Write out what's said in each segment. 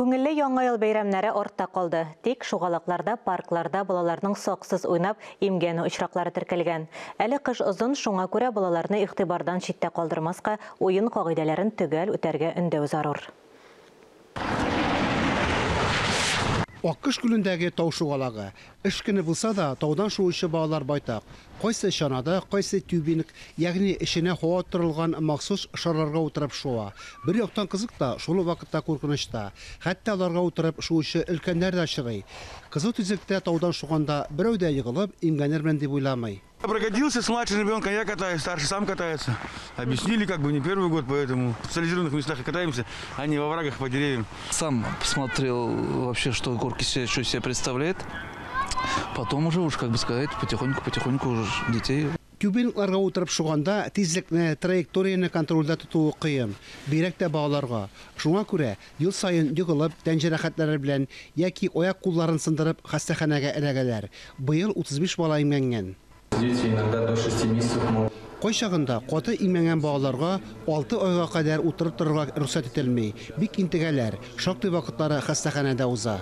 Күңелле яңа ел бәйрәмнәре ортта калды. Тик шугалакларда, паркларда балаларның саксыз уйнап имгәне очраклары теркәлгән. Әле кыш озын, шуңа күрә балаларны игътибардан читтә калдырмаска, уен кагыйдәләрен төгәл үтәргә өндәү зарур. Аккыш күлендәге тау шугалагы. Эш көне булса да, таудан шуучы балалар байтак. Кайсы шанада, кайсы тюбинг, ягъни эшенә һава торылган махсус шарларга утырып шуа. Бер яктан кызык та, шул вакытта куркыныч та. Хәтта аларга утырып шуучы өлкәннәр дә шырый. Кызыл төзектә таудан шуганда берәү дә егылып, имгәнер белән дип уйламый. Прогодился с младшим ребенком, я катаюсь, старший сам катается. Объяснили, как бы не первый год, поэтому в специализированных местах и катаемся, а не во врагах по деревьям. Сам посмотрел вообще, что горки что себя представляет. Потом уже как бы сказать, потихоньку уже детей. Тюбингларга утырып шуганда тизлекне, траекторияны контрольдә тотуы кыен. Бирәк тә балаларга. Шуңа күрә ел сайын егылып, тән җәрәхәтләре белән яки аяк кулларын сындырып хастаханәгә эләгәләр. Быел 35 бала имгәнгән. Дети иногда до 6 месяцев могут. Кайчагында каты имгәнгән балаларга 6 айга кадәр утырып торырга рөхсәт ителми. Бик интегәләр, шактый вакытлары хастаханәдә уза.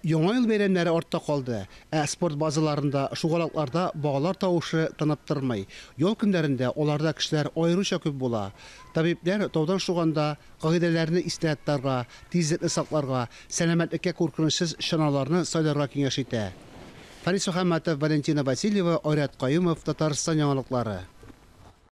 Яңа ел бәйрәмнәре артта калды. Спорт базаларында, шугалакларда балалар тавышы тынып тормый. Ял көндәрендә аларда кешеләр аеруча күп була. Табиблар таудан шуганда кагыйдәләрне истә тотарга, тизлекне сакларга, сәламәтлеккә куркынычсыз шаналарны сайларга киңәш итә. Фарис Мөхәммәтов, Валентина Васильева, Айрат Каюмов, Татарстан яңалыклары.